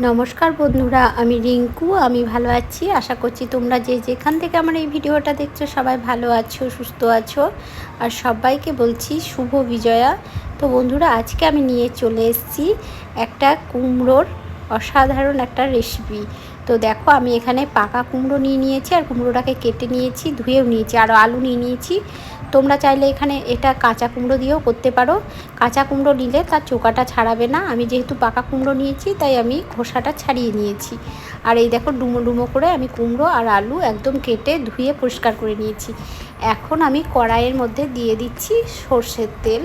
নমস্কার বন্ধুরা, আমি রিঙ্কু। আমি ভালো আছি। আশা করছি তোমরা যে যেখান থেকে আমার এই ভিডিওটা দেখছো সবাই ভালো আছো, সুস্থ আছো। আর সবাইকে বলছি শুভ বিজয়া। তো বন্ধুরা, আজকে আমি নিয়ে চলে এসেছি একটা কুমড়োর অসাধারণ একটা রেসিপি। তো দেখো, আমি এখানে পাকা কুমড়ো নিয়ে নিয়েছি আর কুমড়োটাকে কেটে নিয়েছি, ধুয়েও নিয়েছি, আর আলু নিয়ে নিয়েছি। তোমরা চাইলে এখানে এটা কাঁচা কুমড়ো দিয়েও করতে পারো। কাঁচা কুমড়ো নিলে তার চোকাটা ছাড়াবে না। আমি যেহেতু পাকা কুমড়ো নিয়েছি তাই আমি খোসাটা ছাড়িয়ে নিয়েছি। আর এই দেখো, ডুমো ডুমো করে আমি কুমড়ো আর আলু একদম কেটে ধুয়ে পরিষ্কার করে নিয়েছি। এখন আমি কড়াইয়ের মধ্যে দিয়ে দিচ্ছি সর্ষের তেল।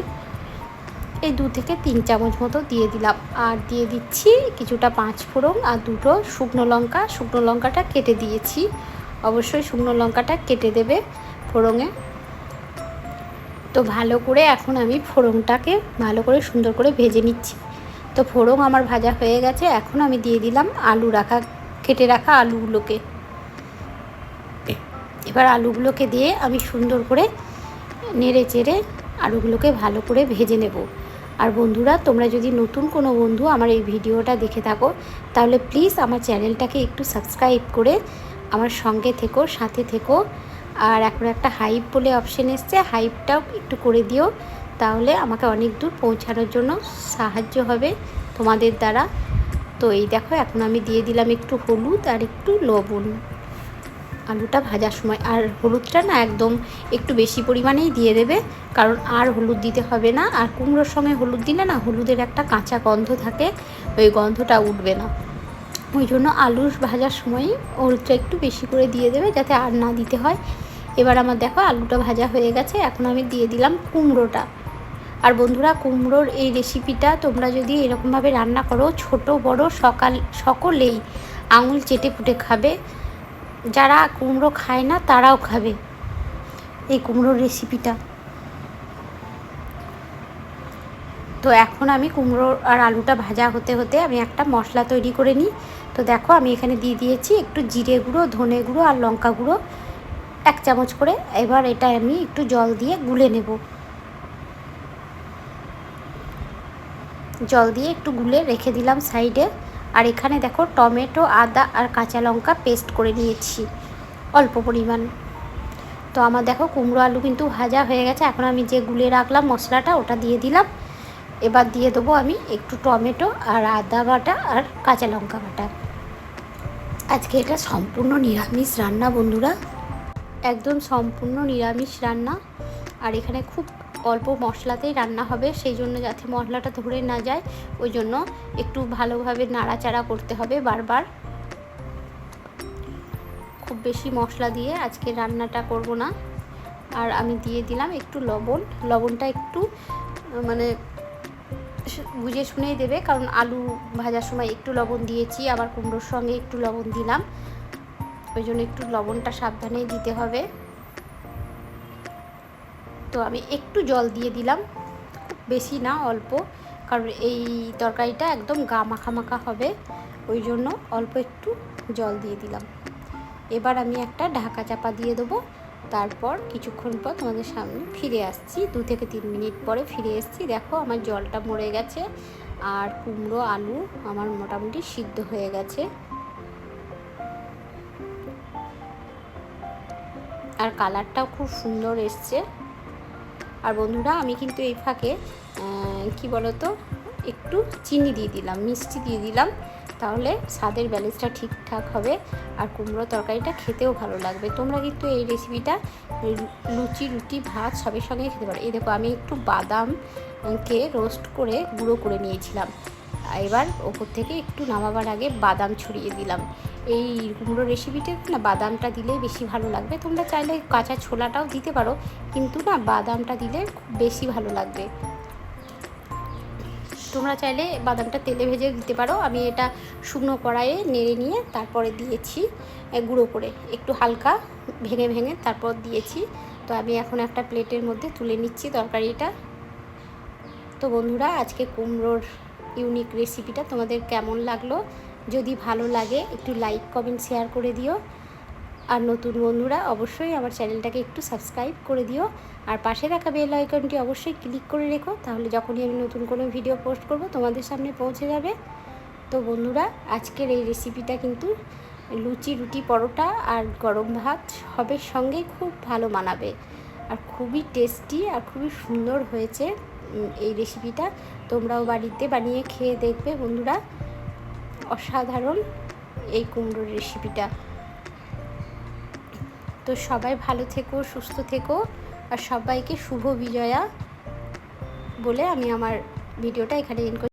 এই 2 থেকে 3 চামচ মতো দিয়ে দিলাম। আর দিয়ে দিচ্ছি কিছুটা 5 ফোড়ন আর 2টো শুকনো লঙ্কা। শুকনো লঙ্কাটা কেটে দিয়েছি। অবশ্যই শুকনো লঙ্কাটা কেটে দেবে ফোড়নে। তো ভালো করে এখন আমি ফোড়নটাকে ভালো করে সুন্দর করে ভেজে নিচ্ছি। তো ফোড়ন আমার ভাজা হয়ে গেছে। এখন আমি দিয়ে দিলাম কেটে রাখা আলুগুলোকে। এবার আলুগুলোকে দিয়ে আমি সুন্দর করে নেড়ে চেড়ে আলুগুলোকে ভালো করে ভেজে নেব। আর বন্ধুরা, তোমরা যদি নতুন কোনো বন্ধু আমার এই ভিডিওটা দেখে থাকো তাহলে প্লিজ আমার চ্যানেলটাকে একটু সাবস্ক্রাইব করে আমার সঙ্গে থেকো, সাথে থেকো। আর এখন একটা হাইপ বলে অপশান এসছে, হাইপটাও একটু করে দিও, তাহলে আমাকে অনেক দূর পৌঁছানোর জন্য সাহায্য হবে তোমাদের দ্বারা। তো এই দেখো, এখন আমি দিয়ে দিলাম একটু হলুদ আর একটু লবণ আলুটা ভাজার সময়। আর হলুদটা না একদম একটু বেশি পরিমাণেই দিয়ে দেবে, কারণ আর হলুদ দিতে হবে না। আর কুমড়োর সঙ্গে হলুদ দিলে না হলুদের একটা কাঁচা গন্ধ থাকে, ওই গন্ধটা উঠবে না। ওই জন্য আলু ভাজার সময় হলুদটা একটু বেশি করে দিয়ে দেবে, যাতে আর না দিতে হয়। এবার আমার দেখো আলুটা ভাজা হয়ে গেছে। এখন আমি দিয়ে দিলাম কুমড়োটা। আর বন্ধুরা, কুমড়োর এই রেসিপিটা তোমরা যদি এরকমভাবে রান্না করো, ছোট বড় সকলেই আঙুল চেটে পুটে খাবে। যারা কুমড়ো খায় না তারাও খাবে এই কুমড়োর রেসিপিটা। তো এখন আমি কুমড়ো আর আলুটা ভাজা হতে হতে আমি একটা মশলা তৈরি করে নিই। তো দেখো, আমি এখানে দিয়ে দিয়েছি একটু জিরে গুঁড়ো, ধনে গুঁড়ো আর লঙ্কা গুঁড়ো 1 চামচ করে। এবার এটা আমি একটু জল দিয়ে গুলে নেব। জল দিয়ে একটু গুলে রেখে দিলাম সাইডে। আর এখানে দেখো, টমেটো, আদা আর কাঁচা লঙ্কা পেস্ট করে নিয়েছি অল্প পরিমাণ। তো আমার দেখো কুমড়ো আলু কিন্তু ভাজা হয়ে গেছে। এখন আমি যে গুলে রাখলাম মশলাটা ওটা দিয়ে দিলাম। এবার দিয়ে দেবো আমি একটু টমেটো আর আদা বাটা আর কাঁচা লঙ্কা বাটা। আজকে এটা সম্পূর্ণ নিরামিষ রান্না বন্ধুরা, একদম সম্পূর্ণ নিরামিষ রান্না। আর এখানে খুব অল্প মশলাতেই রান্না হবে, সেই জন্য যাতে মশলাটা ধরে না যায় ওই জন্য একটু ভালোভাবে নাড়াচাড়া করতে হবে বারবার। খুব বেশি মশলা দিয়ে আজকে রান্নাটা করব না। আর আমি দিয়ে দিলাম একটু লবণ। লবণটা একটু মানে বুঝে শুনেই দেবে, কারণ আলু ভাজার সময় একটু লবণ দিয়েছি, আবার কুমড়োর সঙ্গে একটু লবণ দিলাম, ওই জন্য একটু লবণটা সাবধানেই দিতে হবে। তো আমি একটু জল দিয়ে দিলাম, খুব বেশি না, অল্প, কারণ এই তরকারিটা একদম গা মাখা মাখা হবে, ওই জন্য অল্প একটু জল দিয়ে দিলাম। এবার আমি একটা ঢাকা চাপা দিয়ে দেবো। তারপর কিছুক্ষণ পর তোমাদের সামনে ফিরে আসছি। 2 থেকে 3 মিনিট পরে ফিরে এসেছি। দেখো, আমার জলটা মরে গেছে আর কুমড়ো আলু আমার মোটামুটি সিদ্ধ হয়ে গেছে। আর কালারটাও খুব সুন্দর এসছে। আর বন্ধুরা, আমি কিন্তু এই ফাঁকে কি বলতো, একটু চিনি দিয়ে দিলাম, মিষ্টি দিয়ে দিলাম, তাহলে স্বাদের ব্যালেন্সটা ঠিকঠাক হবে আর কুমড়ো তরকারিটা খেতেও ভালো লাগবে। তোমরা কিন্তু এই রেসিপিটা লুচি, রুটি, ভাত সবের সঙ্গে খেতে পারো। এই দেখো, আমি একটু বাদামকে রোস্ট করে গুঁড়ো করে নিয়েছিলাম। এবার ওপর থেকে একটু নামাবার আগে বাদাম ছড়িয়ে দিলাম। এই কুমড়ো রেসিপিটা না বাদামটা দিলেই বেশি ভালো লাগবে। তোমরা চাইলে কাঁচা ছোলাটাও দিতে পারো, কিন্তু না বাদামটা দিলে খুব বেশি ভালো লাগবে। তোমরা চাইলে বাদামটা তেলে ভেজে দিতে পারো। আমি এটা শুকনো কড়াইয়ে নেড়ে নিয়ে তারপরে দিয়েছি গুঁড়ো করে, একটু হালকা ভেঙে ভেঙে তারপর দিয়েছি। তো আমি এখন একটা প্লেটের মধ্যে তুলে নিচ্ছি তরকারিটা। তো বন্ধুরা, আজকে কুমড়োর ইউনিক রেসিপিটা তোমাদের কেমন লাগলো? যদি ভালো লাগে একটু লাইক, কমেন্ট, শেয়ার করে দিও। আর নতুন বন্ধুরা অবশ্যই আমার চ্যানেলটাকে একটু সাবস্ক্রাইব করে দিও। আর পাশে থাকা বেল আইকনটি অবশ্যই ক্লিক করে রেখো, তাহলে যখনই আমি নতুন কোনো ভিডিও পোস্ট করব তোমাদের সামনে পৌঁছে যাবে। তো বন্ধুরা, আজকের এই রেসিপিটা কিন্তু লুচি, রুটি, পরোটা আর গরম ভাত সবের সঙ্গে খুব ভালো মানাবে, আর খুবই টেস্টি আর খুবই সুন্দর হয়েছে এই রেসিপিটা। তোমরাও বাড়িতে বানিয়ে খেয়ে দেখবে বন্ধুরা, অসাধারণ এই কুমড়োর রেসিপিটা। তো সবাই ভালো থেকো, সুস্থ থেকো, আর সবাইকে শুভ বিজয়া বলে আমি আমার ভিডিওটা এখানে এন্ড